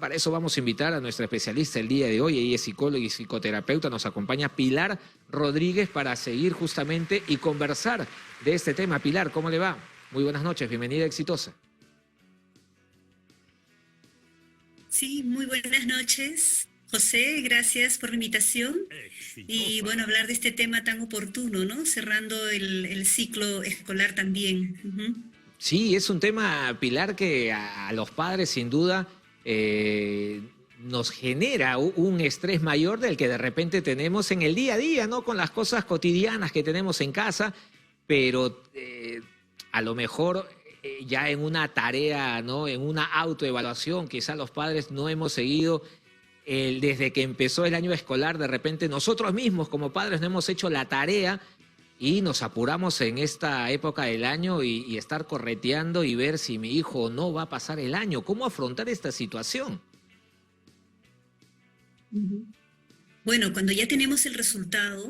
Para eso vamos a invitar a nuestra especialista el día de hoy. Ella es psicóloga y psicoterapeuta. Nos acompaña Pilar Rodríguez para seguir justamente y conversar de este tema. Pilar, ¿cómo le va? Muy buenas noches, bienvenida, exitosa. Sí, muy buenas noches, José, gracias por la invitación. Y bueno, hablar de este tema tan oportuno, ¿no? Cerrando el ciclo escolar también. Sí, es un tema, Pilar, que a los padres sin duda nos genera un estrés mayor del que de repente tenemos en el día a día, ¿no? Con las cosas cotidianas que tenemos en casa, pero a lo mejor ya en una tarea, ¿no? En una autoevaluación, quizás los padres no hemos seguido desde que empezó el año escolar, de repente nosotros mismos como padres no hemos hecho la tarea y nos apuramos en esta época del año y estar correteando y ver si mi hijo no va a pasar el año. ¿Cómo afrontar esta situación? Bueno, cuando ya tenemos el resultado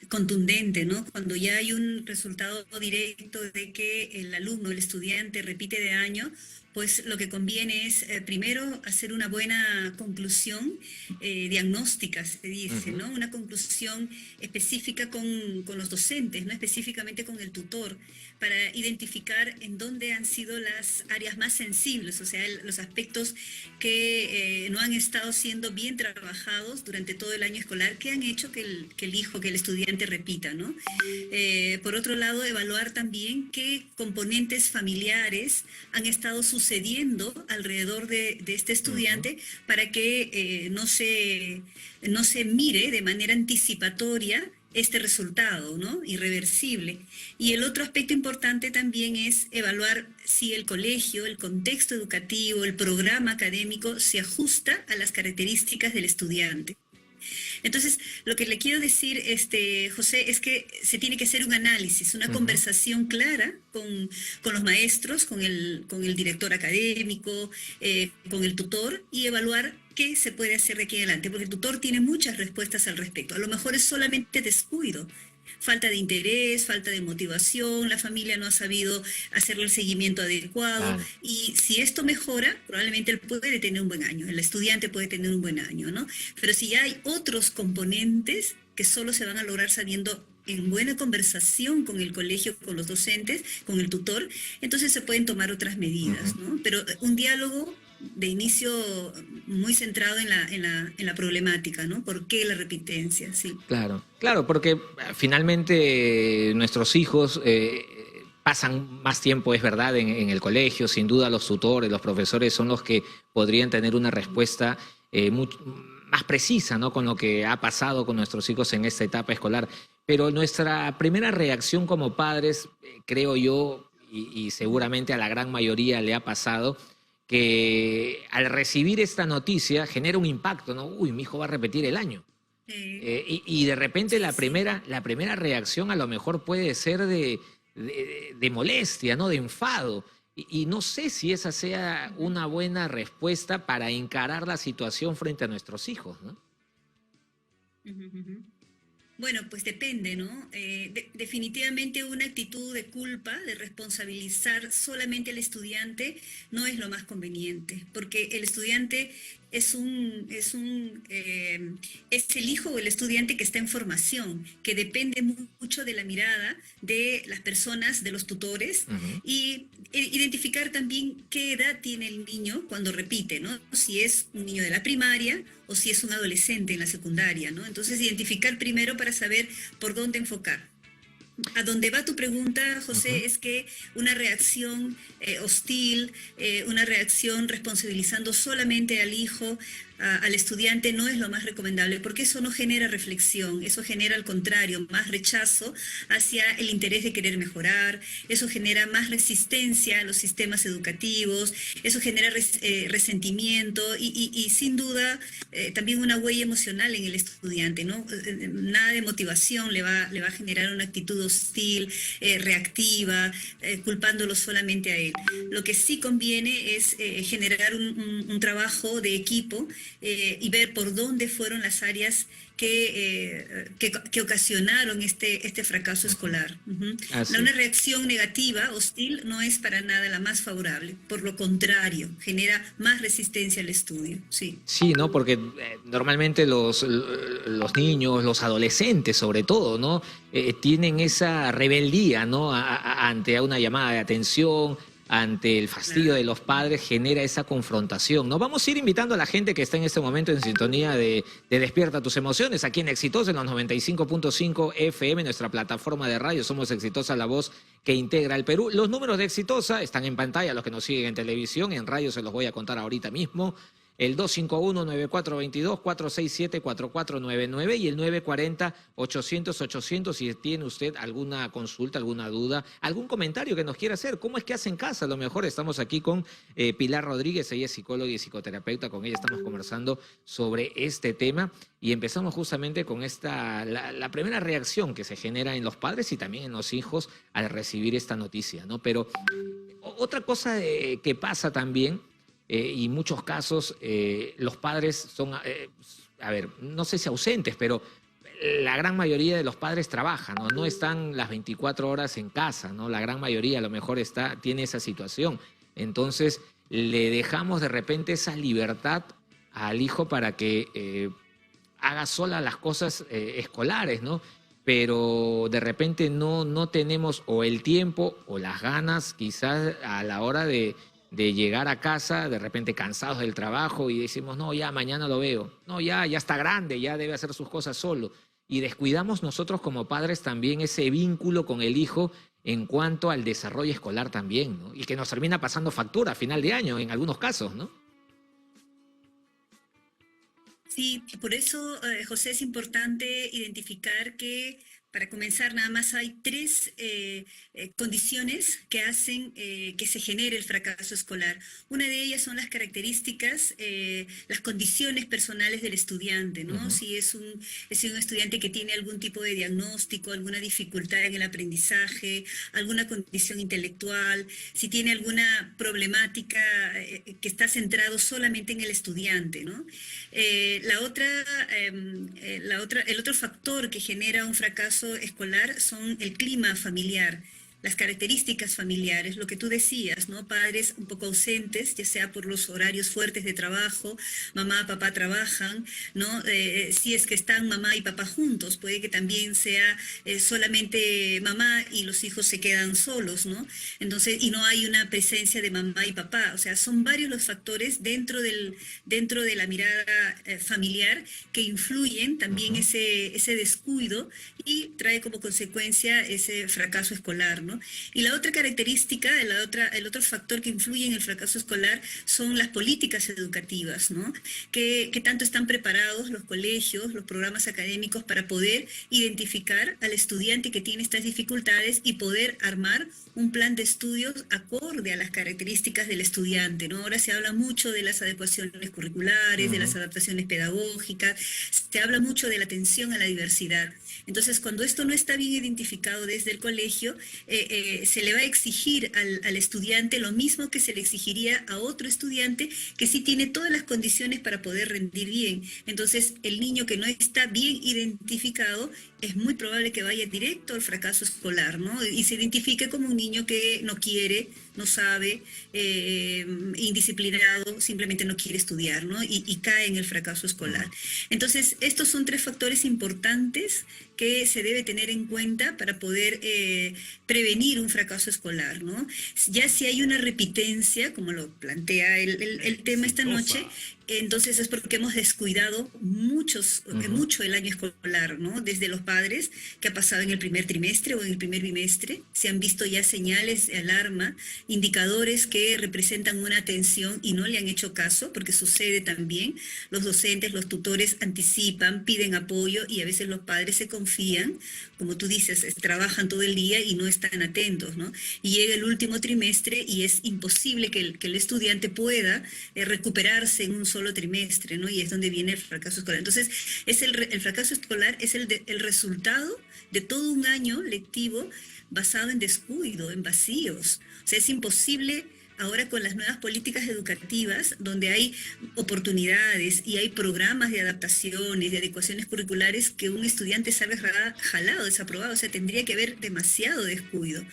contundente, ¿no? Cuando ya hay un resultado directo de que el alumno, el estudiante repite de año, pues lo que conviene es primero hacer una buena conclusión diagnóstica, se dice, ¿no? Una conclusión específica con los docentes, ¿no? Específicamente con el tutor, para identificar en dónde han sido las áreas más sensibles, o sea, los aspectos que no han estado siendo bien trabajados durante todo el año escolar, que han hecho que el hijo, que el estudiante repita, ¿no? Por otro lado, evaluar también qué componentes familiares han estado sucediendo alrededor de este estudiante para que no se mire de manera anticipatoria este resultado, ¿no? Irreversible. Y el otro aspecto importante también es evaluar si el colegio, el contexto educativo, el programa académico se ajusta a las características del estudiante. Entonces, lo que le quiero decir, José, es que se tiene que hacer un análisis, una conversación clara con los maestros, con el director académico, con el tutor, y evaluar qué se puede hacer de aquí en adelante, porque el tutor tiene muchas respuestas al respecto. A lo mejor es solamente descuido, falta de interés, falta de motivación, la familia no ha sabido hacerle el seguimiento adecuado, Claro. y si esto mejora, probablemente él puede tener un buen año, el estudiante puede tener un buen año, ¿no? Pero si ya hay otros componentes que solo se van a lograr sabiendo en buena conversación con el colegio, con los docentes, con el tutor, entonces se pueden tomar otras medidas, ¿no? Pero un diálogo de inicio muy centrado en la problemática, ¿no? ¿Por qué la repitencia? Sí. Claro, claro, porque finalmente nuestros hijos pasan más tiempo, es verdad, en el colegio. Sin duda los tutores, los profesores son los que podrían tener una respuesta más precisa, ¿no? Con lo que ha pasado con nuestros hijos en esta etapa escolar. Pero nuestra primera reacción como padres, creo yo, y seguramente a la gran mayoría le ha pasado, que al recibir esta noticia genera un impacto, ¿no? Uy, mi hijo va a repetir el año. Y de repente Sí, sí. la primera reacción a lo mejor puede ser de molestia, ¿no? De enfado. Y no sé si esa sea una buena respuesta para encarar la situación frente a nuestros hijos, ¿no? Ujú, ujú. Bueno, pues depende, ¿no? Definitivamente una actitud de culpa, de responsabilizar solamente al estudiante, no es lo más conveniente, porque el estudiante es el hijo o el estudiante que está en formación, que depende mucho de la mirada de las personas, de los tutores, Ujú. y identificar también qué edad tiene el niño cuando repite, ¿no? Si es un niño de la primaria o si es un adolescente en la secundaria, ¿no? Entonces, identificar primero para saber por dónde enfocar. A dónde va tu pregunta, Ujú. José, es que una reacción hostil, una reacción responsabilizando solamente al hijo, al estudiante, no es lo más recomendable, porque eso no genera reflexión, eso genera al contrario, más rechazo hacia el interés de querer mejorar, eso genera más resistencia a los sistemas educativos, eso genera resentimiento y sin duda también una huella emocional en el estudiante, ¿no? Nada de motivación le va a generar una actitud hostil, reactiva, culpándolo solamente a él. Lo que sí conviene es generar un trabajo de equipo y ver por dónde fueron las áreas que ocasionaron este fracaso escolar. Así. Una reacción negativa, hostil, no es para nada la más favorable. Por lo contrario, genera más resistencia al estudio. Sí. Sí, ¿no? Porque normalmente los niños, los adolescentes sobre todo, ¿no? Tienen esa rebeldía, ¿no? Ante una llamada de atención, ante el fastidio de Claro. los padres, genera esa confrontación, ¿no? Vamos a ir invitando a la gente que está en este momento en sintonía de Despierta tus emociones, aquí en Exitosa, en los 95.5 FM, nuestra plataforma de radio. Somos Exitosa, la voz que integra el Perú. Los números de Exitosa están en pantalla, los que nos siguen en televisión, en radio se los voy a contar ahorita mismo. El 251-9422, 467-4499 y el 940-800-800 si tiene usted alguna consulta, alguna duda, algún comentario que nos quiera hacer. ¿Cómo es que hace en casa? A lo mejor estamos aquí con Pilar Rodríguez, ella es psicóloga y psicoterapeuta, con ella estamos conversando sobre este tema y empezamos justamente con la primera reacción que se genera en los padres y también en los hijos al recibir esta noticia, ¿no? Pero otra cosa que pasa también y en muchos casos los padres son, a ver, no sé si ausentes, pero la gran mayoría de los padres trabajan, ¿no? No están las 24 horas en casa, ¿no? La gran mayoría a lo mejor tiene esa situación. Entonces le dejamos de repente esa libertad al hijo para que haga sola las cosas escolares, ¿no? Pero de repente no tenemos o el tiempo o las ganas quizás a la hora de llegar a casa, de repente cansados del trabajo y decimos, no, ya mañana lo veo, no, ya está grande, ya debe hacer sus cosas solo. Y descuidamos nosotros como padres también ese vínculo con el hijo en cuanto al desarrollo escolar también, ¿no? Y que nos termina pasando factura a final de año en algunos casos, ¿no? Sí, por eso, José, es importante identificar que para comenzar nada más hay tres condiciones que hacen que se genere el fracaso escolar. Una de ellas son las características, las condiciones personales del estudiante, ¿no? Ujú. Si es un estudiante que tiene algún tipo de diagnóstico, alguna dificultad en el aprendizaje, alguna condición intelectual, si tiene alguna problemática que está centrado solamente en el estudiante, ¿no? El otro factor que genera un fracaso escolar son el clima familiar, las características familiares, lo que tú decías, ¿no? Padres un poco ausentes, ya sea por los horarios fuertes de trabajo, mamá, papá trabajan, ¿no? Si es que están mamá y papá juntos, puede que también sea solamente mamá y los hijos se quedan solos, ¿no? Entonces, y no hay una presencia de mamá y papá, o sea, son varios los factores dentro de la mirada familiar que influyen también Ujú. ese descuido y trae como consecuencia ese fracaso escolar, ¿no? Y la otra característica, el otro factor que influye en el fracaso escolar son las políticas educativas, ¿no? Que tanto están preparados los colegios, los programas académicos para poder identificar al estudiante que tiene estas dificultades y poder armar un plan de estudios acorde a las características del estudiante, ¿no? Ahora se habla mucho de las adecuaciones curriculares, de las Ujú. adaptaciones pedagógicas, se habla mucho de la atención a la diversidad. Entonces, cuando esto no está bien identificado desde el colegio, se le va a exigir al estudiante lo mismo que se le exigiría a otro estudiante que sí tiene todas las condiciones para poder rendir bien. Entonces, el niño que no está bien identificado es muy probable que vaya directo al fracaso escolar, ¿no? Y se identifique como un niño que no quiere, no sabe, indisciplinado, simplemente no quiere estudiar, ¿no? Y cae en el fracaso escolar. Ujú. Entonces, estos son tres factores importantes que se debe tener en cuenta para poder prevenir un fracaso escolar, ¿no? Ya si hay una repitencia, como lo plantea el tema esta noche, Exitosa. entonces es porque hemos descuidado Ujú. mucho el año escolar, ¿no? Desde los padres, que ha pasado en el primer trimestre o en el primer bimestre, se han visto ya señales de alarma, indicadores que representan una tensión y no le han hecho caso, porque sucede también, los docentes, los tutores anticipan, piden apoyo y a veces los padres se confían, como tú dices, trabajan todo el día y no están atentos, ¿no? Y llega el último trimestre y es imposible que el estudiante pueda recuperarse en un solo solo trimestre, ¿no? Y es donde viene el fracaso escolar. Entonces, el fracaso escolar es el resultado de todo un año lectivo basado en descuido, en vacíos. O sea, es imposible ahora con las nuevas políticas educativas, donde hay oportunidades y hay programas de adaptaciones, de adecuaciones curriculares, que un estudiante sabe jalado, desaprobado, o sea, tendría que haber demasiado descuido.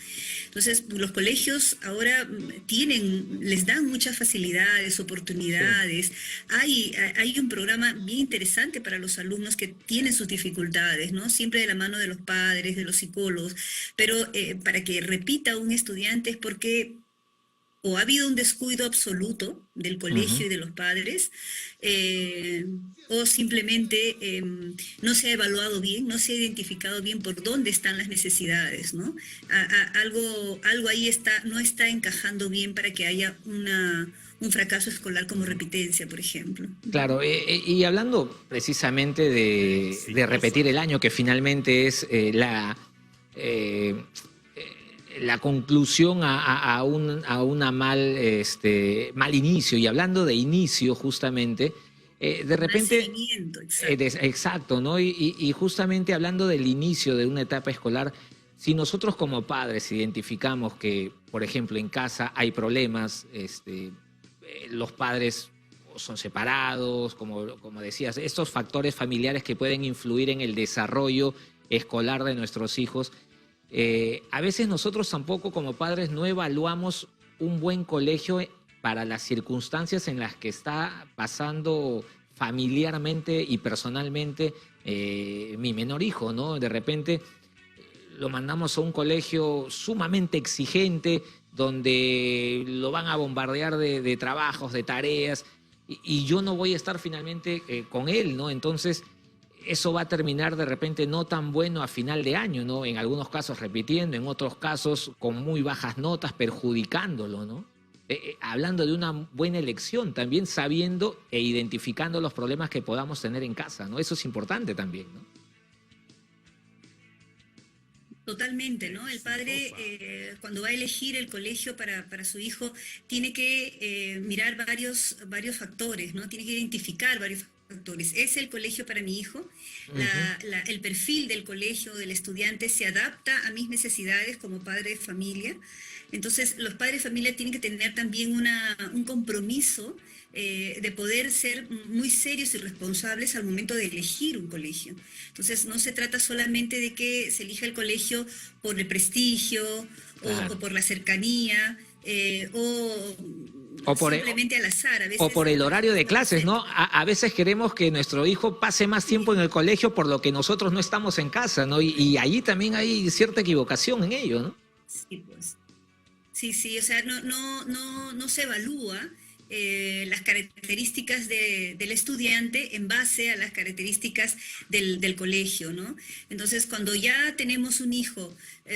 Entonces, los colegios ahora les dan muchas facilidades, oportunidades. Hay un programa bien interesante para los alumnos que tienen sus dificultades, ¿no? Siempre de la mano de los padres, de los psicólogos, pero para que repita un estudiante es porque o ha habido un descuido absoluto del colegio y de los padres, o simplemente no se ha evaluado bien, no se ha identificado bien por dónde están las necesidades, ¿no? Algo ahí no está encajando bien para que haya un fracaso escolar como repitencia, por ejemplo. Claro, y hablando precisamente de repetir el año, que finalmente es la conclusión a una mal inicio, y hablando de inicio justamente, de repente... Seguimiento, exacto. Exacto, ¿no? Y justamente hablando del inicio de una etapa escolar, si nosotros como padres identificamos que, por ejemplo, en casa hay problemas, los padres son separados, como decías, estos factores familiares que pueden influir en el desarrollo escolar de nuestros hijos, a veces nosotros tampoco como padres no evaluamos un buen colegio para las circunstancias en las que está pasando familiarmente y personalmente mi menor hijo, ¿no? De repente lo mandamos a un colegio sumamente exigente, donde lo van a bombardear de trabajos, de tareas, y yo no voy a estar finalmente con él, ¿no? Entonces, eso va a terminar de repente no tan bueno a final de año, ¿no? En algunos casos repitiendo, en otros casos con muy bajas notas, perjudicándolo, ¿no? Hablando de una buena elección, también sabiendo e identificando los problemas que podamos tener en casa, ¿no? Eso es importante también, ¿no? Totalmente, ¿no? El padre, cuando va a elegir el colegio para su hijo, tiene que mirar varios factores, ¿no? Tiene que identificar varios factores. ¿Es el colegio para mi hijo? El perfil del colegio, del estudiante, se adapta a mis necesidades como padre de familia. Entonces, los padres de familia tienen que tener también un compromiso de poder ser muy serios y responsables al momento de elegir un colegio. Entonces, no se trata solamente de que se elija el colegio por el prestigio Claro. o por la cercanía O por, simplemente al azar. A veces, o por el horario de clases, ¿no? A veces queremos que nuestro hijo pase más tiempo en el colegio por lo que nosotros no estamos en casa, ¿no? Y allí también hay cierta equivocación en ello, ¿no? Sí, pues. Sí, o sea, no se evalúa las características del estudiante en base a las características del colegio, ¿no? Entonces, cuando ya tenemos un hijo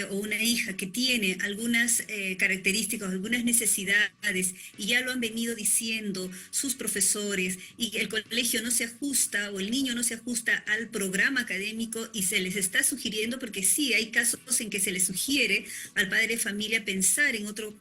o una hija que tiene algunas características, algunas necesidades, y ya lo han venido diciendo sus profesores, y el colegio no se ajusta o el niño no se ajusta al programa académico y se les está sugiriendo, porque sí, hay casos en que se les sugiere al padre de familia pensar en otro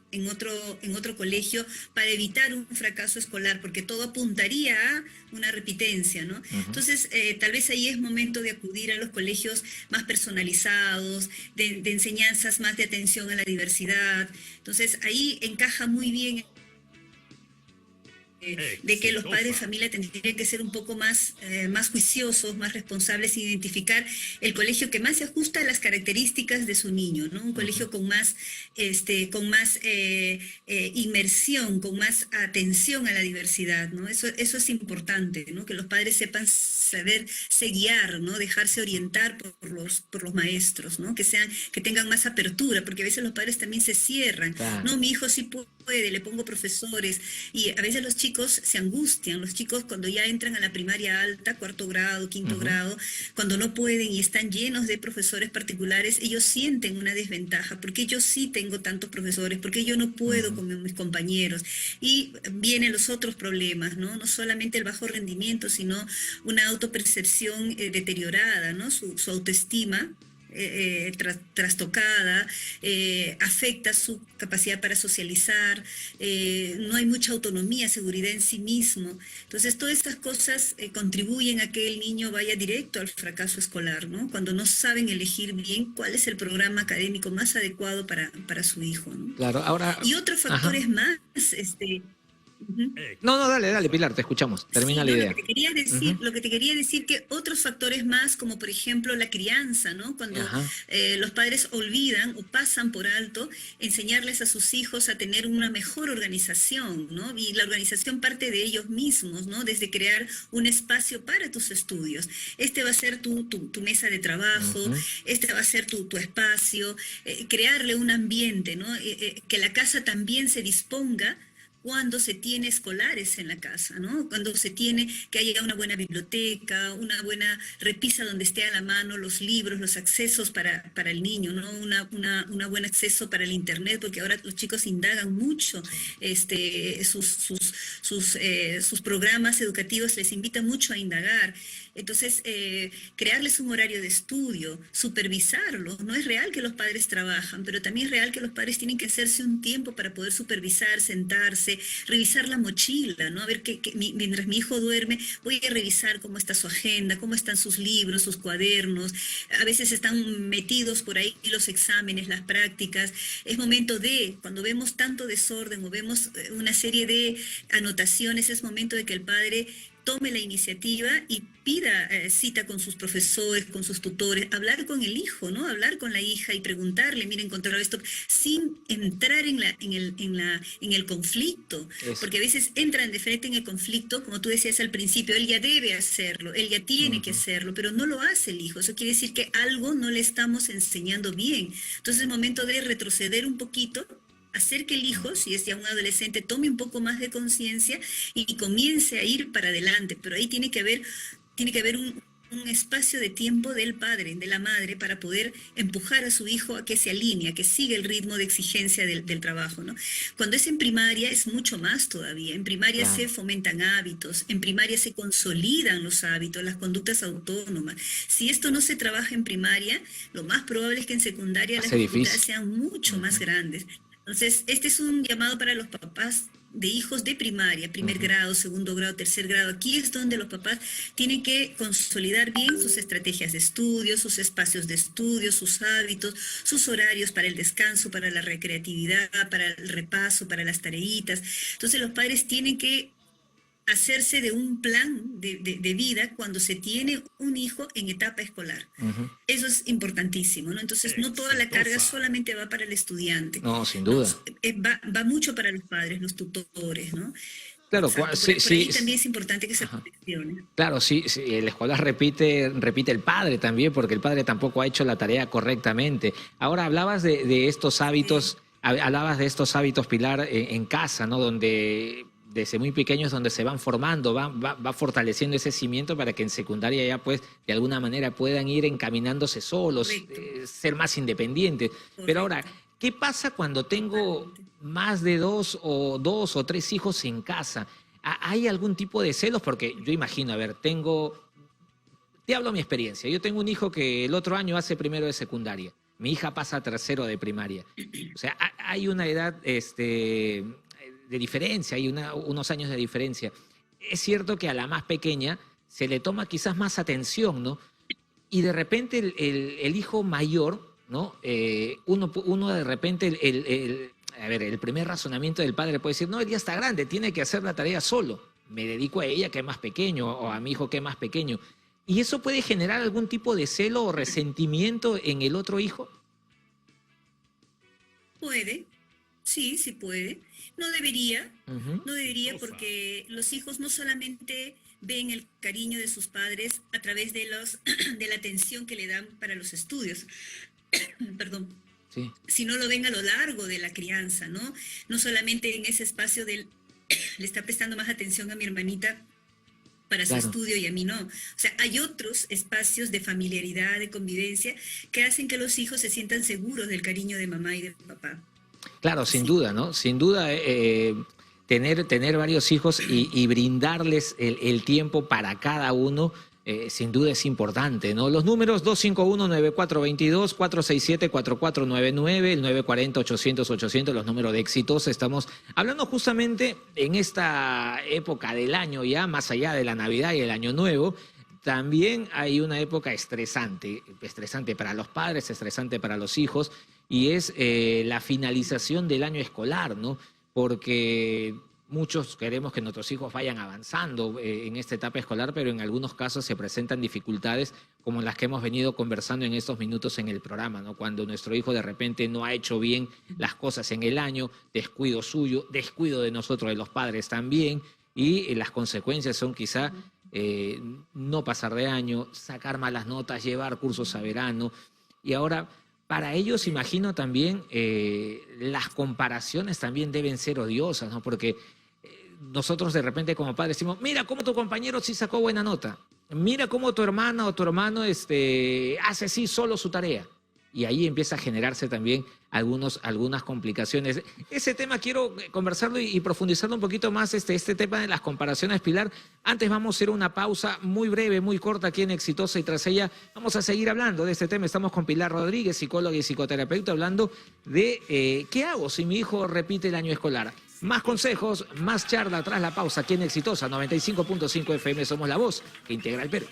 colegio para evitar un fracaso escolar, porque todo apuntaría a una repitencia, ¿no? Entonces, tal vez ahí es momento de acudir a los colegios más personalizados, de enseñanzas más de atención a la diversidad. Entonces, ahí encaja muy bien de que los padres de familia tendrían que ser un poco más juiciosos, más responsables, e identificar el colegio que más se ajusta a las características de su niño, ¿no? Un colegio con más inmersión, con más atención a la diversidad, ¿no? Eso es importante, ¿no? Que los padres sepan saberse guiar, ¿no? Dejarse orientar por los maestros, ¿no? Que tengan más apertura, porque a veces los padres también se cierran. Claro. No, mi hijo sí puede, le pongo profesores, y a veces los chicos se angustian, los chicos cuando ya entran a la primaria alta, cuarto grado, quinto grado, cuando no pueden y están llenos de profesores particulares, ellos sienten una desventaja, porque yo sí tengo tantos profesores, porque yo no puedo con mis compañeros, y vienen los otros problemas, ¿no? No solamente el bajo rendimiento, sino una autopercepción deteriorada, ¿no? Su autoestima trastocada, afecta su capacidad para socializar, no hay mucha autonomía, seguridad en sí mismo. Entonces, todas estas cosas contribuyen a que el niño vaya directo al fracaso escolar, ¿no? Cuando no saben elegir bien cuál es el programa académico más adecuado para su hijo, ¿no? Claro, ahora... Y otros Ajá. factores más, ujú. No, no, dale, dale, Pilar, te escuchamos. Termina Sí, la no, idea. Ujú. lo que te quería decir que otros factores más, como por ejemplo la crianza, ¿no? Cuando Ajá. los padres olvidan o pasan por alto enseñarles a sus hijos a tener una mejor organización, ¿no? Y la organización parte de ellos mismos, ¿no? Desde crear un espacio para tus estudios. Este va a ser tu mesa de trabajo, Ujú. este va a ser tu espacio, crearle un ambiente, ¿no? Que la casa también se disponga cuando se tiene escolares en la casa, ¿no? Cuando se tiene que haya una buena biblioteca, una buena repisa donde esté a la mano los libros, los accesos para el niño, ¿no? Una buen acceso para el internet, porque ahora los chicos indagan mucho, Sí. sus programas educativos les invitan mucho a indagar. Entonces, crearles un horario de estudio, supervisarlo. No es real que los padres trabajan, pero también es real que los padres tienen que hacerse un tiempo para poder supervisar, sentarse, revisar la mochila, ¿no? A ver, mientras mi hijo duerme, voy a revisar cómo está su agenda, cómo están sus libros, sus cuadernos. A veces están metidos por ahí los exámenes, las prácticas. Es momento de, cuando vemos tanto desorden o vemos una serie de anotaciones, es momento de que el padre tome la iniciativa y pida cita con sus profesores, con sus tutores, hablar con el hijo, ¿no? Hablar con la hija y preguntarle, mira, encontrado esto, sin entrar en el conflicto, Eso. porque a veces entran de frente en el conflicto, como tú decías al principio, él ya debe hacerlo, él ya tiene que Ujú. hacerlo, pero no lo hace el hijo, eso quiere decir que algo no le estamos enseñando bien. Entonces es momento de retroceder un poquito, hacer que el hijo, si es ya un adolescente, tome un poco más de conciencia y comience a ir para adelante. Pero ahí tiene que haber un espacio de tiempo del padre, de la madre, para poder empujar a su hijo a que se alinee, a que siga el ritmo de exigencia del trabajo, ¿no? Cuando es en primaria es mucho más todavía. En primaria se Claro. fomentan hábitos, en primaria se consolidan los hábitos, las conductas autónomas. Si esto no se trabaja en primaria, lo más probable es que en secundaria las Hace dificultades difícil. sean mucho más Ujú. grandes. Entonces, este es un llamado para los papás de hijos de primaria, primer Ujú. grado, segundo grado, tercer grado. Aquí es donde los papás tienen que consolidar bien sus estrategias de estudio, sus espacios de estudio, sus hábitos, sus horarios para el descanso, para la recreatividad, para el repaso, para las tareitas. Entonces, los padres tienen que hacerse de un plan de vida cuando se tiene un hijo en etapa escolar. Ujú. Eso es importantísimo, ¿no? Entonces, no toda la carga Exitosa. solamente va para el estudiante, No, sin ¿no? duda. Va mucho para los padres, los tutores, ¿no? Claro, Exacto, sí, por ahí sí, también es importante que se ajá. reflexione. Claro, sí, sí, el escolar repite el padre también, porque el padre tampoco ha hecho la tarea correctamente. Ahora hablabas de estos Sí, hábitos, hablabas de estos hábitos, Pilar, en casa, ¿no? Donde desde muy pequeños donde se van formando, va fortaleciendo ese cimiento para que en secundaria ya pues de alguna manera puedan ir encaminándose solos, correcto, ser más independientes. Pero ahora, correcto, ¿qué pasa cuando tengo totalmente. más de dos o tres hijos en casa? ¿Hay algún tipo de celos? Porque yo imagino, a ver, te hablo mi experiencia. Yo tengo un hijo que el otro año hace primero de secundaria. Mi hija pasa a tercero de primaria. O sea, hay una edad de diferencia, hay unos años de diferencia. Es cierto que a la más pequeña se le toma quizás más atención, ¿no? Y de repente el hijo mayor, ¿no? Uno de repente, a ver, el primer razonamiento del padre puede decir, no, él ya está grande, tiene que hacer la tarea solo. Me dedico a ella que es más pequeño o a mi hijo que es más pequeño. ¿Y eso puede generar algún tipo de celo o resentimiento en el otro hijo? Puede, sí, sí puede. No debería, Ujú. no debería Exitosa. porque los hijos no solamente ven el cariño de sus padres a través de de la atención que le dan para los estudios, perdón, Sí, sino lo ven a lo largo de la crianza, ¿no? No solamente en ese espacio del, le está prestando más atención a mi hermanita para su claro. estudio y a mí no. O sea, hay otros espacios de familiaridad, de convivencia, que hacen que los hijos se sientan seguros del cariño de mamá y de papá. Claro, sin Sí, duda, ¿no? Sin duda, tener varios hijos y brindarles el tiempo para cada uno sin duda es importante, ¿no? Los números 251-9422, 467-4499, el 940-800-800, los números de Exitosa. Estamos hablando justamente en esta época del año ya, más allá de la Navidad y el Año Nuevo. También hay una época estresante para los padres, estresante para los hijos, y es la finalización del año escolar, ¿no? Porque muchos queremos que nuestros hijos vayan avanzando en esta etapa escolar, pero en algunos casos se presentan dificultades como las que hemos venido conversando en estos minutos en el programa, ¿no? Cuando nuestro hijo de repente no ha hecho bien las cosas en el año, descuido suyo, descuido de nosotros, de los padres también, y las consecuencias son quizá no pasar de año, sacar malas notas, llevar cursos a verano. Y ahora, para ellos, imagino también, las comparaciones también deben ser odiosas, ¿no? Porque nosotros de repente como padres decimos, mira cómo tu compañero sí sacó buena nota, mira cómo tu hermana o tu hermano hace sí solo su tarea. Y ahí empieza a generarse también algunas complicaciones. Ese tema quiero conversarlo y profundizarlo un poquito más, este tema de las comparaciones, Pilar. Antes vamos a hacer una pausa muy breve, muy corta aquí en Exitosa, y tras ella vamos a seguir hablando de este tema. Estamos con Pilar Rodríguez, psicóloga y psicoterapeuta, hablando de qué hago si mi hijo repite el año escolar. Más consejos, más charla tras la pausa aquí en Exitosa, 95.5 FM. Somos la voz que integra el Perú.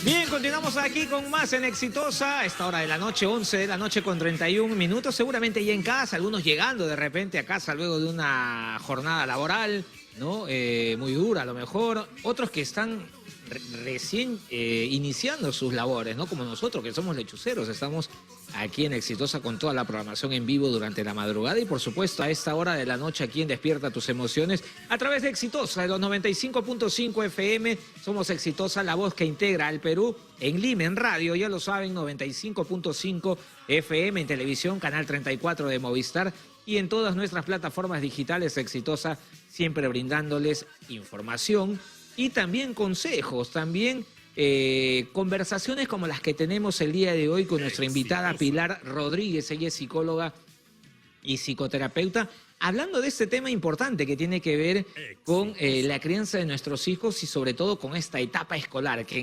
Bien, continuamos aquí con más en Exitosa, a esta hora de la noche, 11 de la noche con 31 minutos, seguramente ya en casa, algunos llegando de repente a casa luego de una jornada laboral, ¿no? Muy dura a lo mejor, otros que están recién iniciando sus labores, ¿no? Como nosotros, que somos lechuceros, estamos aquí en Exitosa con toda la programación en vivo durante la madrugada y por supuesto a esta hora de la noche aquí en Despierta Tus Emociones a través de Exitosa, de los 95.5 FM. Somos Exitosa, la voz que integra al Perú, en Lima, en radio, ya lo saben, 95.5 FM, en televisión, canal 34 de Movistar y en todas nuestras plataformas digitales. Exitosa, siempre brindándoles información y también consejos, también conversaciones como las que tenemos el día de hoy con nuestra invitada Pilar Rodríguez. Ella es psicóloga y psicoterapeuta, hablando de este tema importante que tiene que ver con la crianza de nuestros hijos y sobre todo con esta etapa escolar que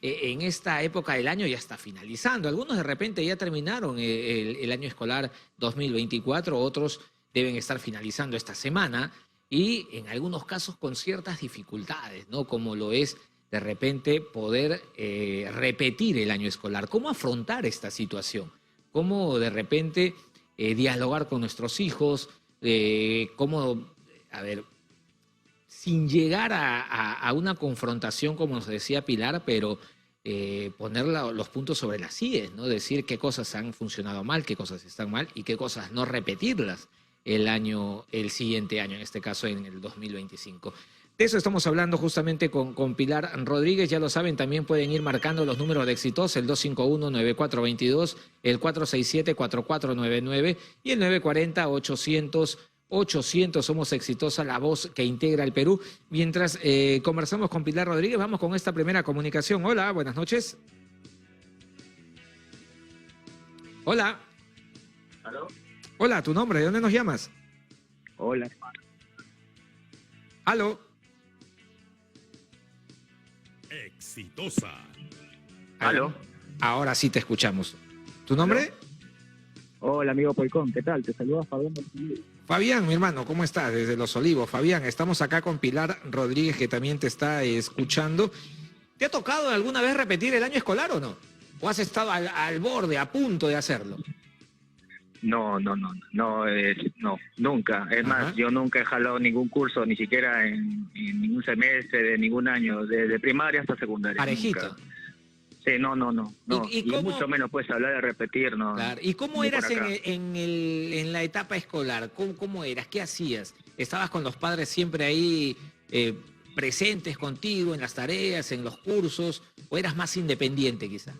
en esta época del año ya está finalizando. Algunos de repente ya terminaron el año escolar 2024, otros deben estar finalizando esta semana y en algunos casos con ciertas dificultades, ¿no? Como lo es de repente poder repetir el año escolar. ¿Cómo afrontar esta situación? ¿Cómo de repente dialogar con nuestros hijos? ¿Cómo, sin llegar a una confrontación, como nos decía Pilar, pero poner los puntos sobre las IES, ¿no? Decir qué cosas han funcionado mal, qué cosas están mal y qué cosas no repetirlas el siguiente año, en este caso en el 2025. De eso estamos hablando justamente con Pilar Rodríguez. Ya lo saben, también pueden ir marcando los números de Exitosa, el 251-9422, el 467-4499 y el 940-800-800. Somos Exitosa, la voz que integra el Perú. Mientras conversamos con Pilar Rodríguez, vamos con esta primera comunicación. Hola, buenas noches. Hola. ¿Aló? Hola, ¿tu nombre? ¿De dónde nos llamas? Hola. ¿Aló? Exitosa. ¿Aló? Ahora sí te escuchamos. ¿Tu nombre? Hola, amigo Poicón, ¿qué tal? Te saluda Fabián. Fabián, mi hermano, ¿cómo estás? Desde Los Olivos. Fabián, estamos acá con Pilar Rodríguez, que también te está escuchando. ¿Te ha tocado alguna vez repetir el año escolar o no? ¿O has estado al borde, a punto de hacerlo? No, nunca. Es más, yo nunca he jalado ningún curso, ni siquiera en ningún semestre de ningún año, desde primaria hasta secundaria. Parejito. Nunca. Sí, no. ¿Y y mucho menos puedes hablar de repetir, ¿no? Claro. ¿Y cómo eras en la etapa escolar? ¿Cómo eras? ¿Qué hacías? ¿Estabas con los padres siempre ahí presentes contigo en las tareas, en los cursos? ¿O eras más independiente quizá?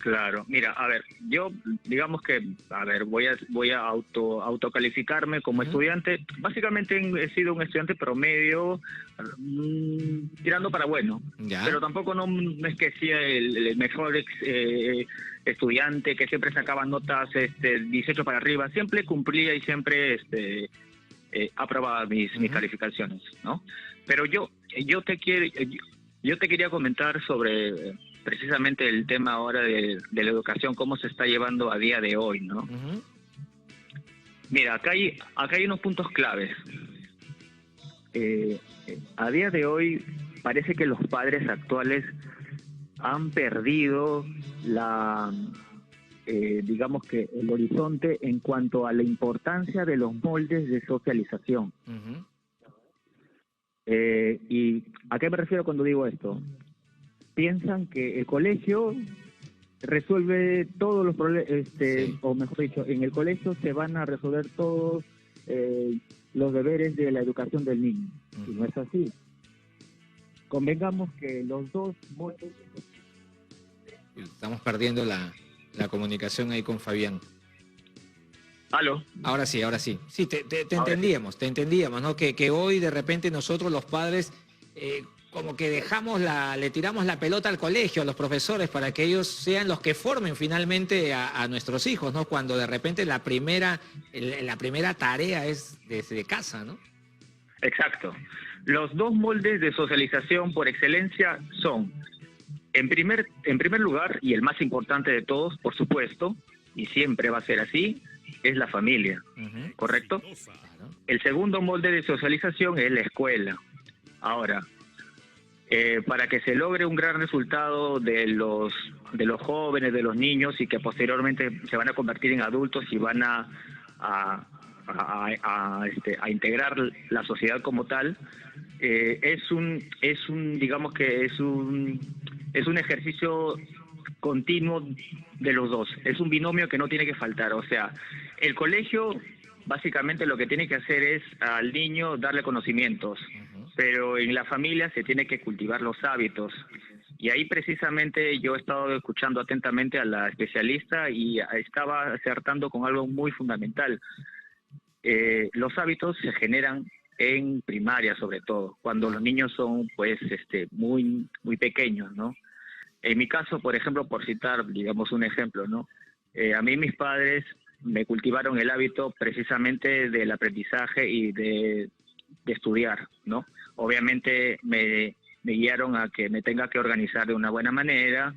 Claro, mira, a ver, yo digamos que, a ver, voy a autocalificarme como Ujú. estudiante. Básicamente he sido un estudiante promedio, tirando para bueno, Ya. pero tampoco no es que sea el mejor estudiante que siempre sacaba notas 18 para arriba. Siempre cumplía y siempre aprobaba mis Ujú. calificaciones, ¿no? Pero yo te quiero, yo te quería comentar sobre precisamente el tema ahora de la educación, cómo se está llevando a día de hoy, ¿no? Ujú. Mira, acá hay unos puntos claves. A día de hoy parece que los padres actuales han perdido digamos que el horizonte en cuanto a la importancia de los moldes de socialización. Ujú. ¿Y a qué me refiero cuando digo esto? Piensan que el colegio resuelve todos los problemas, Sí. o mejor dicho, en el colegio se van a resolver todos los deberes de la educación del niño. Y no es así. Convengamos que los dos moldes... Estamos perdiendo la comunicación ahí con Fabián. ¿Aló? Ahora sí, ahora sí. Sí, te Ahora sí. entendíamos, ¿no? Que hoy de repente nosotros los padres como que le tiramos la pelota al colegio, a los profesores, para que ellos sean los que formen finalmente a nuestros hijos, ¿no? Cuando de repente la primera tarea es desde casa, ¿no? Exacto. Los dos moldes de socialización por excelencia son, en primer lugar, y el más importante de todos, por supuesto, y siempre va a ser así, es la familia, Ujú. ¿correcto? Exitosa. Claro. El segundo molde de socialización es la escuela. Ahora, para que se logre un gran resultado de los jóvenes, de los niños, y que posteriormente se van a convertir en adultos y van a, a integrar la sociedad como tal, digamos que es un ejercicio continuo de los dos. Es un binomio que no tiene que faltar. O sea, el colegio básicamente lo que tiene que hacer es al niño darle conocimientos, Ujú. pero en la familia se tiene que cultivar los hábitos. Y ahí precisamente yo he estado escuchando atentamente a la especialista y estaba acertando con algo muy fundamental. Los hábitos se generan en primaria, sobre todo, cuando los Claro. niños son pues muy muy pequeños, ¿no? En mi caso, por ejemplo, por citar, digamos, un ejemplo, ¿no? A mí mis padres me cultivaron el hábito precisamente del aprendizaje y de estudiar, ¿no? Obviamente me guiaron a que me tenga que organizar de una buena manera,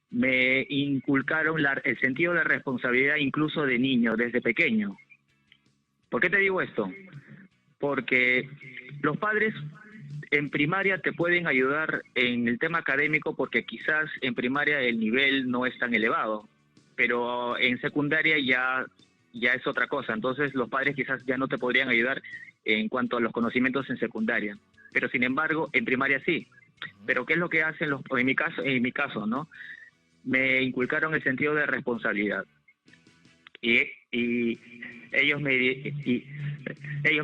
me inculcaron el sentido de responsabilidad incluso de niño, desde pequeño. ¿Por qué te digo esto? Porque los padres en primaria te pueden ayudar en el tema académico porque quizás en primaria el nivel no es tan elevado, pero en secundaria ya es otra cosa. Entonces los padres quizás ya no te podrían ayudar en cuanto a los conocimientos en secundaria, pero sin embargo en primaria sí. Pero ¿qué es lo que hacen en mi caso, ¿no? Me inculcaron el sentido de responsabilidad y ellos me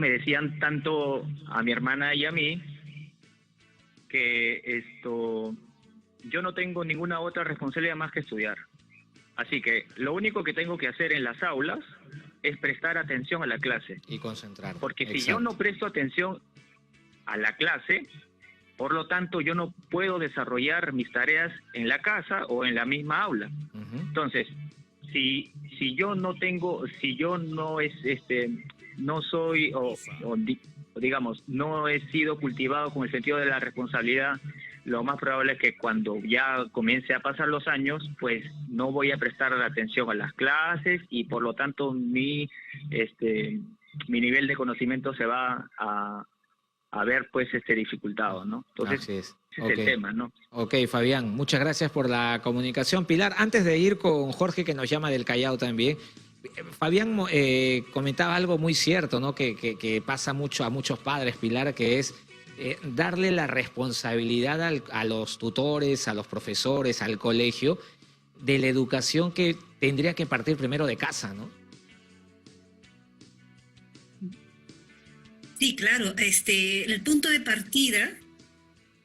decían tanto a mi hermana y a mí que yo no tengo ninguna otra responsabilidad más que estudiar. Así que lo único que tengo que hacer en las aulas es prestar atención a la clase. Y concentrar. Porque si yo Exacto. no presto atención a la clase, por lo tanto yo no puedo desarrollar mis tareas en la casa o en la misma aula. Ujú. Entonces, si yo no tengo, si yo no no soy o digamos no he sido cultivado con el sentido de la responsabilidad, lo más probable es que cuando ya comience a pasar los años, pues no voy a prestar atención a las clases y por lo tanto mi nivel de conocimiento se va a ver pues dificultado, ¿no? Entonces, Así es. ese es Ok. el tema, ¿no? Ok, Fabián, muchas gracias por la comunicación. Pilar, antes de ir con Jorge, que nos llama del Callao también, Fabián comentaba algo muy cierto, ¿no? Que pasa mucho a muchos padres, Pilar, que es darle la responsabilidad a los tutores, a los profesores, al colegio, de la educación que tendría que partir primero de casa, ¿no? Sí, claro, el punto de partida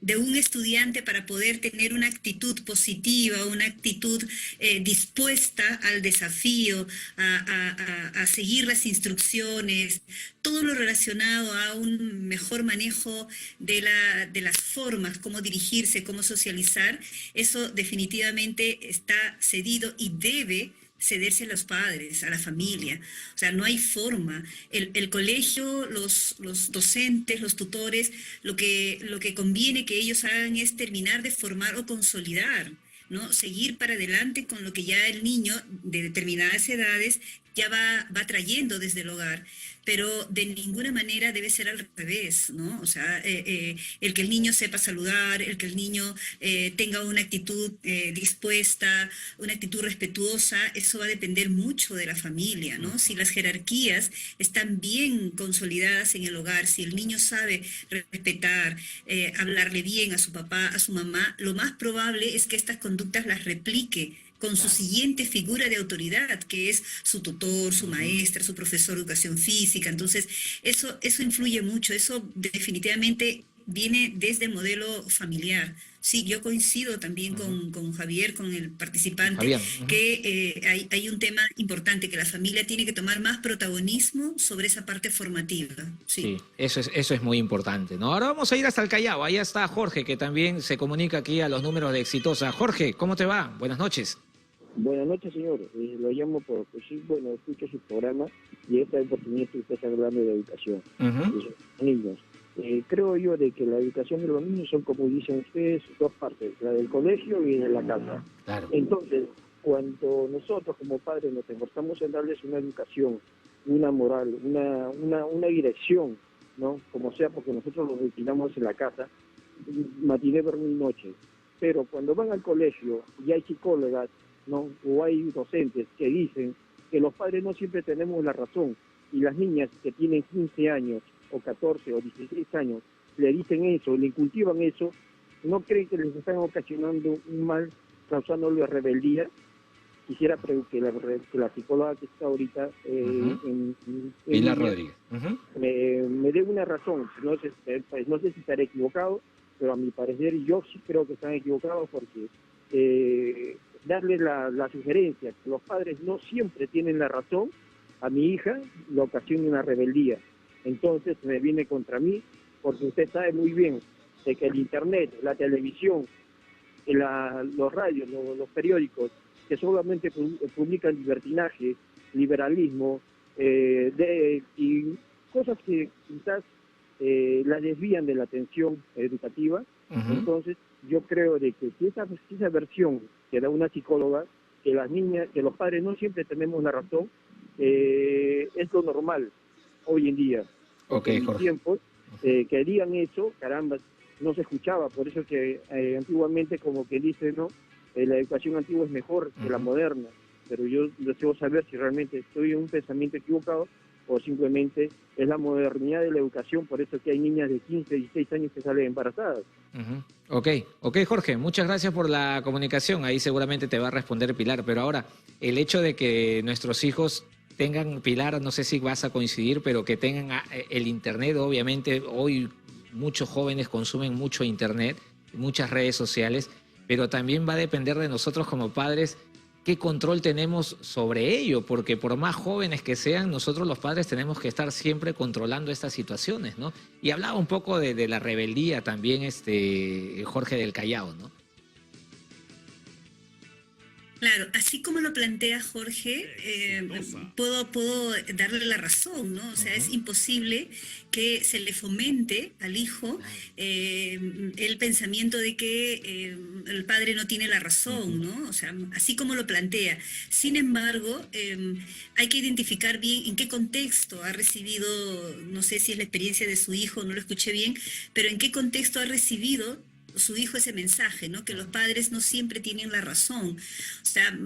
de un estudiante para poder tener una actitud positiva, una actitud dispuesta al desafío, a seguir las instrucciones, todo lo relacionado a un mejor manejo de las formas, cómo dirigirse, cómo socializar, eso definitivamente está cedido y debe cederse a los padres, a la familia. O sea, no hay forma. El colegio, los docentes, los tutores, lo que conviene que ellos hagan es terminar de formar o consolidar, ¿no? Seguir para adelante con lo que ya el niño de determinadas edades ya va trayendo desde el hogar, pero de ninguna manera debe ser al revés, ¿no? O sea, el que el niño sepa saludar, el que el niño tenga una actitud dispuesta, una actitud respetuosa, eso va a depender mucho de la familia, ¿no? Si las jerarquías están bien consolidadas en el hogar, si el niño sabe respetar, hablarle bien a su papá, a su mamá, lo más probable es que estas conductas las replique con su siguiente figura de autoridad, que es su tutor, su maestra, su profesor de educación física. Entonces, eso influye mucho, eso definitivamente viene desde el modelo familiar. Sí, yo coincido también con Javier, con el participante, Javier. que hay un tema importante, que la familia tiene que tomar más protagonismo sobre esa parte formativa. Sí. Sí, eso es muy importante, ¿no? Ahora vamos a ir hasta el Callao. Allá está Jorge, que también se comunica aquí a los números de Exitosa. Jorge, ¿cómo te va? Buenas noches. Buenas noches, señor. Lo llamo porque sí, bueno, escucho su programa y esta oportunidad que usted está hablando de educación de sus niños. Creo yo de que la educación de los niños son, como dicen ustedes, dos partes, la del colegio y de la casa. Claro. Entonces, cuando nosotros como padres nos esforzamos en darles una educación, una moral, una dirección, ¿no? Como sea, porque nosotros los destinamos en la casa, matiné, dormir noche. Pero cuando van al colegio y hay psicólogas, ¿no? O hay docentes que dicen que los padres no siempre tenemos la razón, y las niñas que tienen 15 años o 14 o 16 años le dicen eso, le cultivan eso, no creen que les están ocasionando un mal, causándole rebeldía. Quisiera que la psicóloga que está ahorita Pilar Rodríguez. me dé una razón. No sé si estaré equivocado, pero a mi parecer yo sí creo que están equivocados, porque darle la sugerencia que los padres no siempre tienen la razón, a mi hija le ocasiona una rebeldía. Entonces me viene contra mí, porque usted sabe muy bien de que el internet, la televisión, los radios, los periódicos, que solamente publican libertinaje, liberalismo, y cosas que quizás la desvían de la atención educativa. Entonces yo creo de que si esa versión que da una psicóloga, que las niñas, que los padres no siempre tenemos la razón, es lo normal hoy en día. En mis tiempos, que digan eso, caramba, no se escuchaba. Por eso que antiguamente, como que dice, ¿no? La educación antigua es mejor que la moderna. Pero yo deseo saber si realmente estoy en un pensamiento equivocado o simplemente es la modernidad de la educación. Por eso que hay niñas de 15, 16 años que salen embarazadas. Ok, Jorge, muchas gracias por la comunicación. Ahí seguramente te va a responder Pilar. Pero ahora, el hecho de que nuestros hijos tengan, Pilar, no sé si vas a coincidir, pero que tengan el internet, obviamente hoy muchos jóvenes consumen mucho internet, muchas redes sociales, pero también va a depender de nosotros como padres qué control tenemos sobre ello, porque por más jóvenes que sean, nosotros los padres tenemos que estar siempre controlando estas situaciones, ¿no? Y hablaba un poco de la rebeldía también Jorge del Callao, ¿no? Claro, así como lo plantea Jorge, puedo darle la razón, ¿no? O sea, es imposible que se le fomente al hijo el pensamiento de que el padre no tiene la razón, ¿no? O sea, así como lo plantea. Sin embargo, hay que identificar bien en qué contexto ha recibido, no sé si es la experiencia de su hijo, no lo escuché bien, pero en qué contexto ha recibido su hijo ese mensaje, ¿no? Que los padres no siempre tienen la razón. O sea,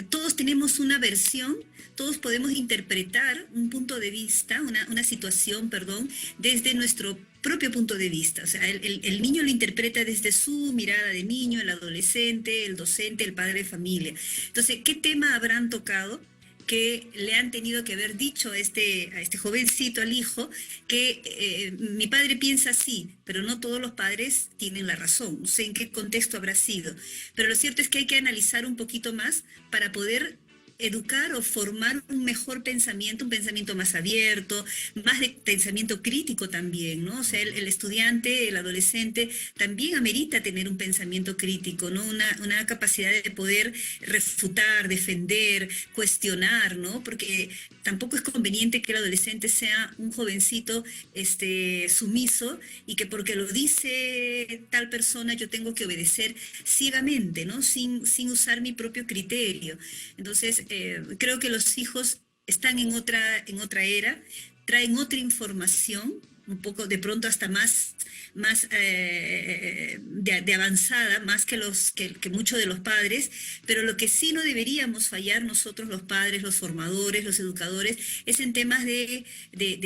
todos tenemos una versión, todos podemos interpretar un punto de vista, una situación, perdón, desde nuestro propio punto de vista. O sea, el niño lo interpreta desde su mirada de niño, el adolescente, el docente, el padre de familia. Entonces, ¿qué tema habrán tocado? que le han tenido que haber dicho a este jovencito, al hijo, que mi padre piensa así, pero no todos los padres tienen la razón. No sé en qué contexto habrá sido. Pero lo cierto es que hay que analizar un poquito más para poder educar o formar un mejor pensamiento, un pensamiento más abierto, más de pensamiento crítico también, ¿no? O sea, el estudiante, el adolescente, también amerita tener un pensamiento crítico, ¿no? Una capacidad de poder refutar, defender, cuestionar, ¿no? Porque tampoco es conveniente que el adolescente sea un jovencito sumiso y que porque lo dice tal persona yo tengo que obedecer ciegamente, ¿no? Sin usar mi propio criterio. Entonces, creo que los hijos están en otra era, traen otra información, un poco de pronto hasta más de avanzada, más que muchos de los padres, pero lo que sí no deberíamos fallar nosotros los padres, los formadores, los educadores, es en temas de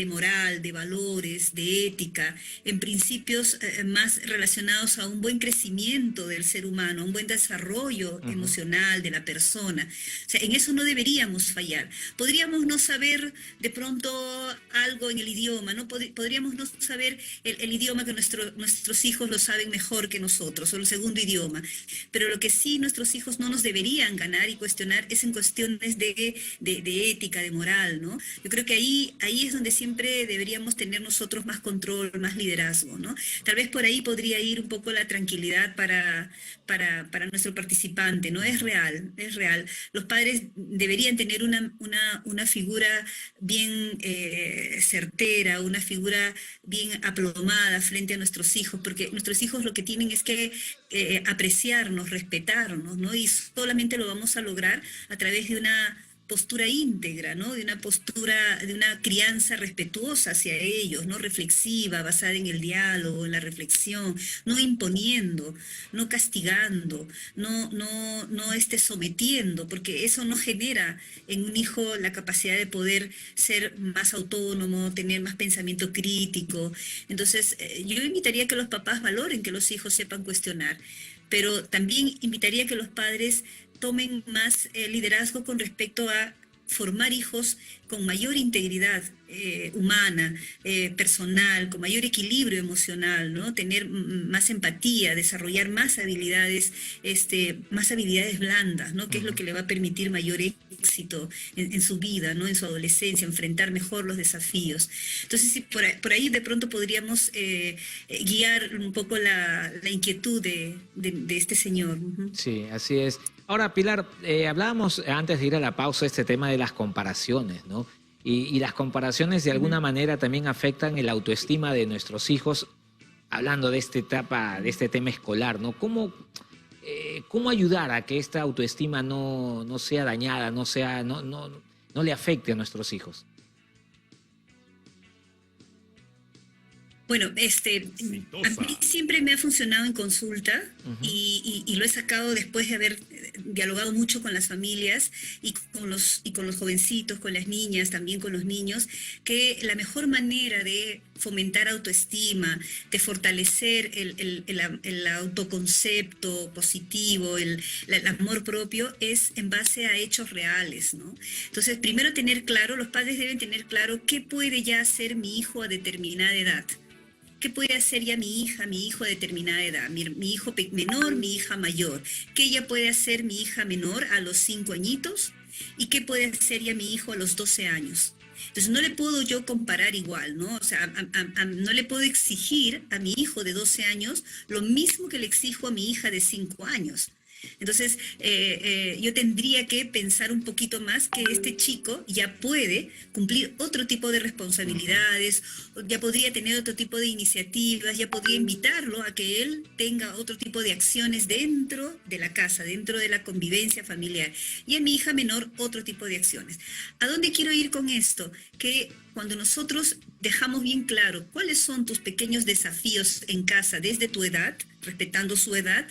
moral, de valores, de ética, en principios más relacionados a un buen crecimiento del ser humano, a un buen desarrollo emocional de la persona. O sea, en eso no deberíamos fallar. Podríamos no saber de pronto algo en el idioma, ¿no? Podríamos no saber el idioma que nuestros hijos lo saben mejor que nosotros, o el segundo idioma. Pero lo que sí nuestros hijos no nos deberían ganar y cuestionar es en cuestiones de ética, de moral, ¿no? Yo creo que ahí es donde siempre deberíamos tener nosotros más control, más liderazgo, ¿no? Tal vez por ahí podría ir un poco la tranquilidad para nuestro participante, ¿no? Es real, es real. Los padres deberían tener una figura bien certera, una figura bien aplomada frente a nuestros hijos, porque nuestros hijos lo que tienen es que apreciarnos, respetarnos, ¿no? Y solamente lo vamos a lograr a través de una postura íntegra, ¿no? De una postura, de una crianza respetuosa hacia ellos, ¿no? Reflexiva, basada en el diálogo, en la reflexión, no imponiendo, no castigando, no sometiendo, porque eso no genera en un hijo la capacidad de poder ser más autónomo, tener más pensamiento crítico. Entonces, yo invitaría a que los papás valoren que los hijos sepan cuestionar, pero también invitaría a que los padres tomen más liderazgo con respecto a formar hijos con mayor integridad humana, personal, con mayor equilibrio emocional, ¿no? Tener más empatía, desarrollar más habilidades blandas, ¿no? Que es lo que le va a permitir mayor éxito en su vida, ¿no? En su adolescencia, enfrentar mejor los desafíos. Entonces, sí, por ahí de pronto podríamos guiar un poco la inquietud de este señor. Sí, así es. Ahora, Pilar, hablábamos antes de ir a la pausa este tema de las comparaciones, ¿no? Y las comparaciones de alguna manera también afectan el autoestima de nuestros hijos, hablando de esta etapa, de este tema escolar, ¿no? ¿Cómo ayudar a que esta autoestima no sea dañada, no le afecte a nuestros hijos? Bueno, a mí siempre me ha funcionado en consulta y lo he sacado después de haber dialogado mucho con las familias y con los jovencitos, con las niñas, también con los niños, que la mejor manera de fomentar autoestima, de fortalecer el autoconcepto positivo, el amor propio, es en base a hechos reales, ¿no? Entonces, primero tener claro, los padres deben tener claro qué puede ya hacer mi hijo a determinada edad. ¿Qué puede hacer ya mi hija, mi hijo a determinada edad? Mi hijo menor, mi hija mayor. ¿Qué ya puede hacer mi hija menor a los 5 añitos? ¿Y qué puede hacer ya mi hijo a los 12 años? Entonces no le puedo yo comparar igual, ¿no? O sea, no le puedo exigir a mi hijo de 12 años lo mismo que le exijo a mi hija de 5 años. Entonces, yo tendría que pensar un poquito más que este chico ya puede cumplir otro tipo de responsabilidades, ya podría tener otro tipo de iniciativas, ya podría invitarlo a que él tenga otro tipo de acciones dentro de la casa, dentro de la convivencia familiar. Y a mi hija menor, otro tipo de acciones. ¿A dónde quiero ir con esto? Que cuando nosotros dejamos bien claro cuáles son tus pequeños desafíos en casa desde tu edad, respetando su edad,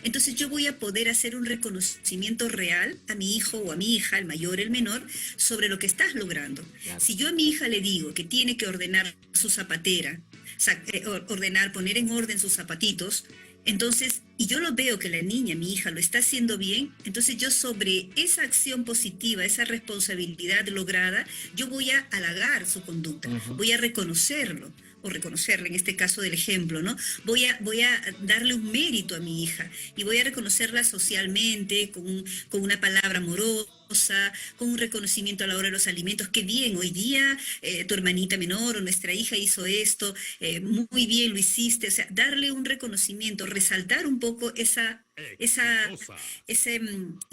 entonces yo voy a poder hacer un reconocimiento real a mi hijo o a mi hija, el mayor, el menor, sobre lo que estás logrando. Claro. Si yo a mi hija le digo que tiene que ordenar su zapatera, poner en orden sus zapatitos, Entonces, y yo lo veo que la niña, mi hija, lo está haciendo bien, entonces yo sobre esa acción positiva, esa responsabilidad lograda, yo voy a halagar su conducta, voy a reconocerlo, o reconocerla, en este caso del ejemplo, ¿no? Voy a darle un mérito a mi hija y voy a reconocerla socialmente, con una palabra amorosa, con un reconocimiento a la hora de los alimentos. Qué bien, hoy día tu hermanita menor o nuestra hija hizo esto, muy bien lo hiciste. O sea, darle un reconocimiento, resaltar un poco esa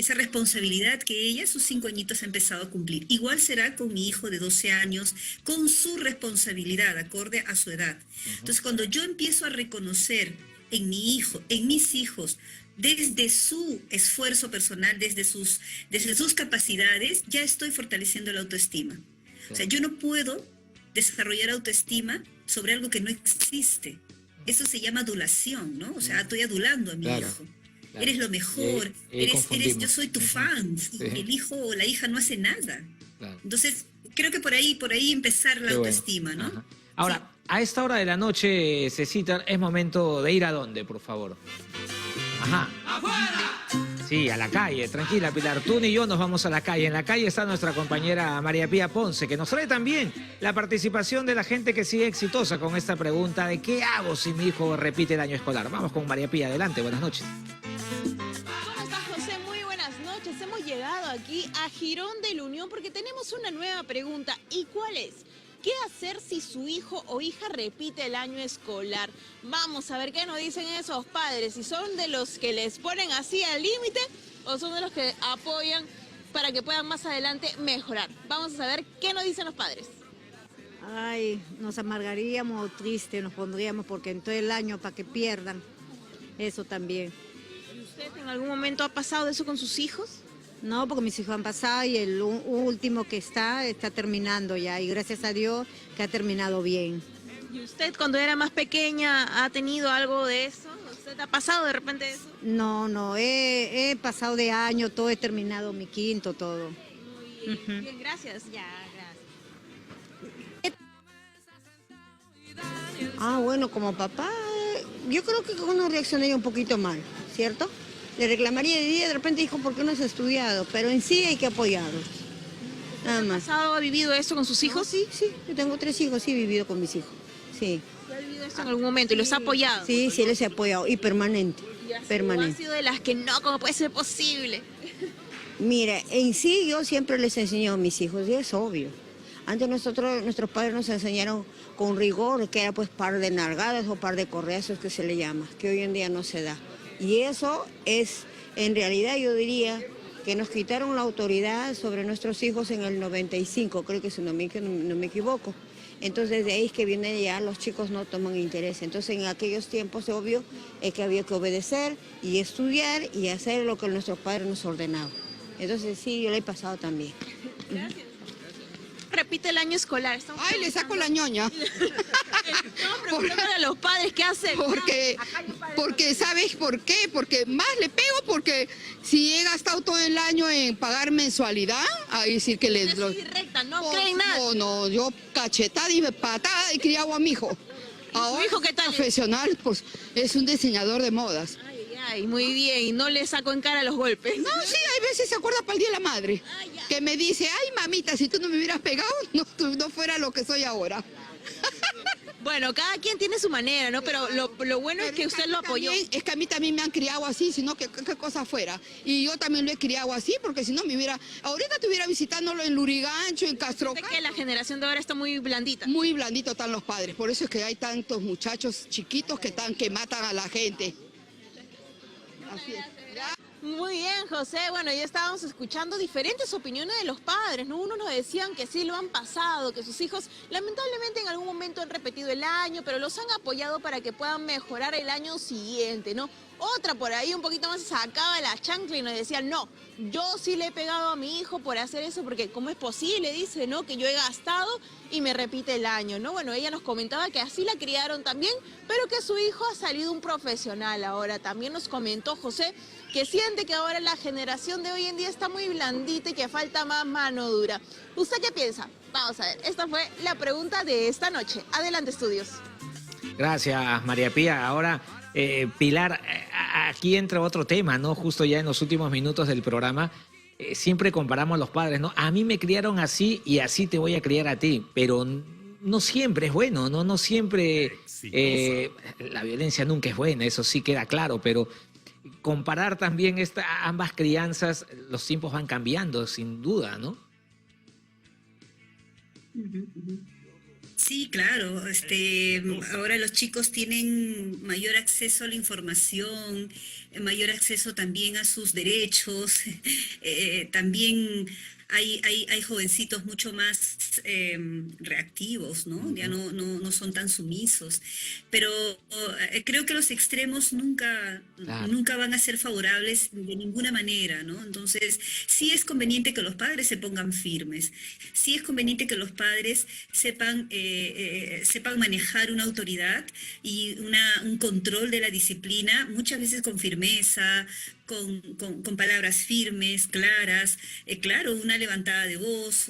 responsabilidad que ella a sus 5 añitos ha empezado a cumplir. Igual será con mi hijo de 12 años, con su responsabilidad, acorde a su edad. Entonces, cuando yo empiezo a reconocer en mi hijo, en mis hijos, desde su esfuerzo personal, desde sus capacidades, ya estoy fortaleciendo la autoestima. O sea, yo no puedo desarrollar autoestima sobre algo que no existe. Eso se llama adulación, ¿no? O sea, estoy adulando a mi hijo. Claro. Eres lo mejor, yo soy tu fan, y el hijo o la hija no hace nada. Claro. Entonces, creo que por ahí empezar la autoestima, ¿no? Ajá. Ahora, a esta hora de la noche, Cecita, es momento de ir ¿a dónde, por favor? Ajá. ¡Afuera! Sí, a la calle, tranquila, Pilar. Tú ni yo nos vamos a la calle. En la calle está nuestra compañera María Pía Ponce, que nos trae también la participación de la gente que sigue exitosa con esta pregunta de ¿qué hago si mi hijo repite el año escolar? Vamos con María Pía, adelante, buenas noches. ¿Cómo estás, José? Muy buenas noches. Hemos llegado aquí a Girón de la Unión porque tenemos una nueva pregunta. ¿Y cuál es? ¿Qué hacer si su hijo o hija repite el año escolar? Vamos a ver qué nos dicen esos padres, si son de los que les ponen así al límite o son de los que apoyan para que puedan más adelante mejorar. Vamos a saber qué nos dicen los padres. Ay, nos amargaríamos triste, nos pondríamos porque en todo el año para que pierdan, eso también. ¿Y usted en algún momento ha pasado eso con sus hijos? No, porque mis hijos han pasado y el último que está terminando ya, y gracias a Dios que ha terminado bien. ¿Y usted cuando era más pequeña ha tenido algo de eso? ¿Usted ha pasado de repente eso? No, he pasado de año, todo he terminado, mi quinto, todo. Muy bien, bien, gracias. Ya, gracias. Bueno, como papá, yo creo que uno reaccionaría un poquito mal, ¿cierto? Le reclamaría de repente, hijo, ¿por qué no has estudiado? Pero en sí hay que apoyarlos. Nada más. ¿Ha vivido esto con sus hijos? Sí. Yo tengo 3 hijos, sí he vivido con mis hijos. Sí. ¿Ha vivido esto en algún momento y los ha apoyado? Sí, les he apoyado y permanente. Ha sido de las que no, ¿cómo puede ser posible? Mira, en sí yo siempre les he enseñado a mis hijos, y es obvio. Antes nuestros padres nos enseñaron con rigor, que era pues par de nalgadas o par de correazos que se le llama, que hoy en día no se da. Y eso es, en realidad yo diría que nos quitaron la autoridad sobre nuestros hijos en el 95, creo que si no me equivoco. Entonces de ahí es que viene ya, los chicos no toman interés. Entonces en aquellos tiempos, obvio, es que había que obedecer y estudiar y hacer lo que nuestros padres nos ordenaban. Entonces sí, yo lo he pasado también. Gracias. Repite el año escolar. Ay, le saco la ñoña. No, preguntándole a los padres qué hacen. Porque ¿sabes por qué? Porque más le pego porque si he gastado todo el año en pagar mensualidad, a decir que les... Es directa, no creen nada. No, yo cachetada y patada y criado a mi hijo. ¿Su hijo qué tal? Profesional, pues es un diseñador de modas. Ay, muy bien, y no le saco en cara los golpes. No, sí, hay veces se acuerda para el Día de la Madre, que me dice, ay mamita, si tú no me hubieras pegado, no fuera lo que soy ahora. Bueno, cada quien tiene su manera, ¿no? Pero lo bueno es que usted lo apoyó. Es que a mí también me han criado así, sino que qué cosa fuera. Y yo también lo he criado así, porque si no ahorita estuviera visitándolo en Lurigancho, en Castroca. Sé que la generación de ahora está muy blandita. Muy blandito están los padres, por eso es que hay tantos muchachos chiquitos que matan a la gente. Así es. Muy bien, José. Bueno, ya estábamos escuchando diferentes opiniones de los padres, ¿no? Unos nos decían que sí lo han pasado, que sus hijos lamentablemente en algún momento han repetido el año, pero los han apoyado para que puedan mejorar el año siguiente, ¿no? Otra por ahí un poquito más sacaba la chancla y nos decía, no, yo sí le he pegado a mi hijo por hacer eso, porque ¿cómo es posible? Dice, ¿no? Que yo he gastado y me repite el año, ¿no? Bueno, ella nos comentaba que así la criaron también, pero que su hijo ha salido un profesional ahora. También nos comentó José que siente que ahora la generación de hoy en día está muy blandita y que falta más mano dura. ¿Usted qué piensa? Vamos a ver, esta fue la pregunta de esta noche. Adelante, estudios. Gracias, María Pía. Ahora Pilar, aquí entra otro tema, ¿no? Justo ya en los últimos minutos del programa, siempre comparamos a los padres, ¿no? A mí me criaron así y así te voy a criar a ti, pero no siempre es bueno, ¿no? No siempre la violencia nunca es buena, eso sí queda claro, pero comparar también ambas crianzas, los tiempos van cambiando, sin duda, ¿no? Sí, claro. Ahora los chicos tienen mayor acceso a la información, mayor acceso también a sus derechos. También hay jovencitos mucho más reactivos, ¿no? Ya no son tan sumisos. Pero creo que los extremos nunca van a ser favorables de ninguna manera, ¿no? Entonces, sí es conveniente que los padres se pongan firmes. Sí es conveniente que los padres sepan manejar una autoridad y un control de la disciplina, muchas veces con firmeza, con palabras firmes, claras, claro, una levantada de voz,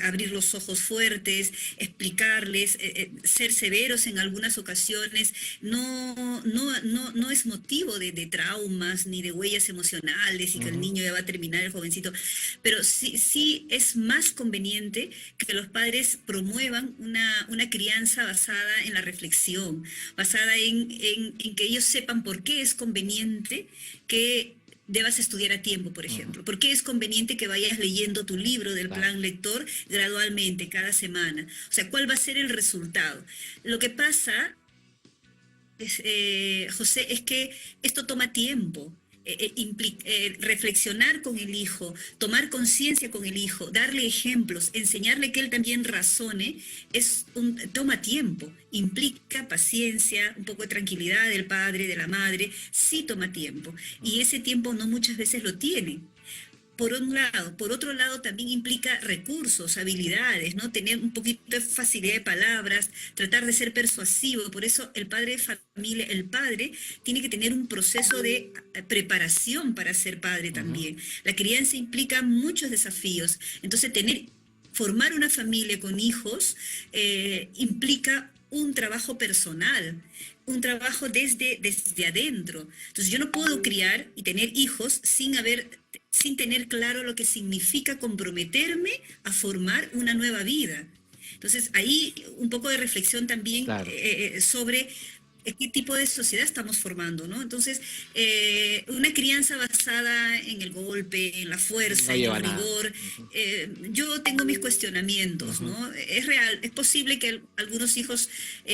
abrir los ojos fuertes, explicarles, ser severos en algunas ocasiones, no es motivo de traumas ni de huellas emocionales y que el niño ya va a terminar, el jovencito, pero sí es más conveniente que los padres promuevan una crianza basada en la reflexión, basada en que ellos sepan por qué es conveniente que debas estudiar a tiempo, por ejemplo. ¿Por qué es conveniente que vayas leyendo tu libro del plan lector gradualmente, cada semana? O sea, ¿cuál va a ser el resultado? Lo que pasa, José, es que esto toma tiempo. Reflexionar con el hijo, tomar conciencia con el hijo, darle ejemplos, enseñarle que él también razone, toma tiempo, implica paciencia, un poco de tranquilidad del padre, de la madre, sí toma tiempo, y ese tiempo no muchas veces lo tienen. Por un lado. Por otro lado, también implica recursos, habilidades, ¿no? Tener un poquito de facilidad de palabras, tratar de ser persuasivo. Por eso el padre de familia, el padre tiene que tener un proceso de preparación para ser padre también. La crianza implica muchos desafíos. Entonces, formar una familia con hijos implica un trabajo personal, un trabajo desde adentro. Entonces, yo no puedo criar y tener hijos sin tener claro lo que significa comprometerme a formar una nueva vida. Entonces, ahí un poco de reflexión también sobre qué tipo de sociedad estamos formando, ¿no? Entonces, una crianza basada en el golpe, en la fuerza, en el rigor, yo tengo mis cuestionamientos, ¿no? Es real, es posible que algunos hijos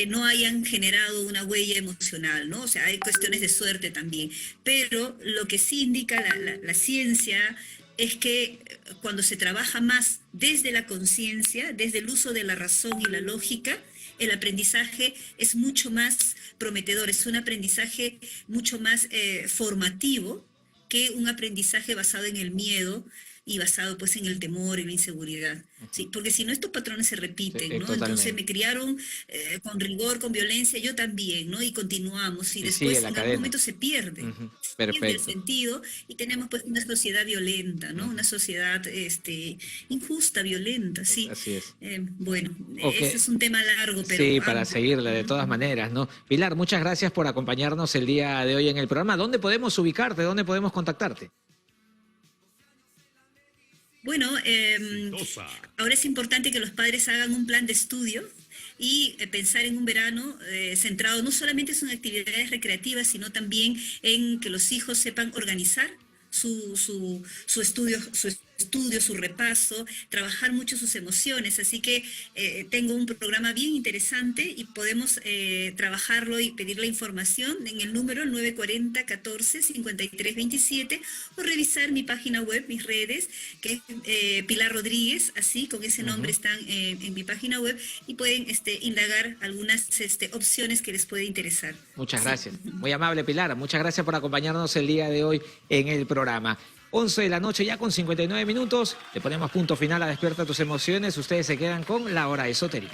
no hayan generado una huella emocional, ¿no? O sea, hay cuestiones de suerte también, pero lo que sí indica la ciencia es que cuando se trabaja más desde la conciencia, desde el uso de la razón y la lógica, el aprendizaje es mucho más prometedor, es un aprendizaje mucho más formativo que un aprendizaje basado en el miedo y basado pues en el temor y la inseguridad. ¿Sí? Porque si no, estos patrones se repiten, ¿no? Entonces me criaron con rigor, con violencia, yo también, ¿no? Y continuamos, y después en algún momento se pierde. Pierde el sentido y tenemos pues una sociedad violenta, ¿no? Una sociedad injusta, violenta, sí. Así es. Bueno, ese es un tema largo, pero... Sí, para seguirle de todas maneras, ¿no? Pilar, muchas gracias por acompañarnos el día de hoy en el programa. ¿Dónde podemos ubicarte? ¿Dónde podemos contactarte? Bueno, ahora es importante que los padres hagan un plan de estudio y pensar en un verano centrado no solamente en actividades recreativas, sino también en que los hijos sepan organizar su estudio, su repaso, trabajar mucho sus emociones. Así que tengo un programa bien interesante y podemos trabajarlo y pedir la información en el número 940-14-5327 o revisar mi página web, mis redes, que es Pilar Rodríguez, así, con ese nombre están en mi página web y pueden indagar algunas opciones que les puede interesar. Muchas gracias. Muy amable, Pilar. Muchas gracias por acompañarnos el día de hoy en el programa. 11 de la noche ya con 59 minutos. Le ponemos punto final a Despierta tus emociones. Ustedes se quedan con La Hora Esotérica.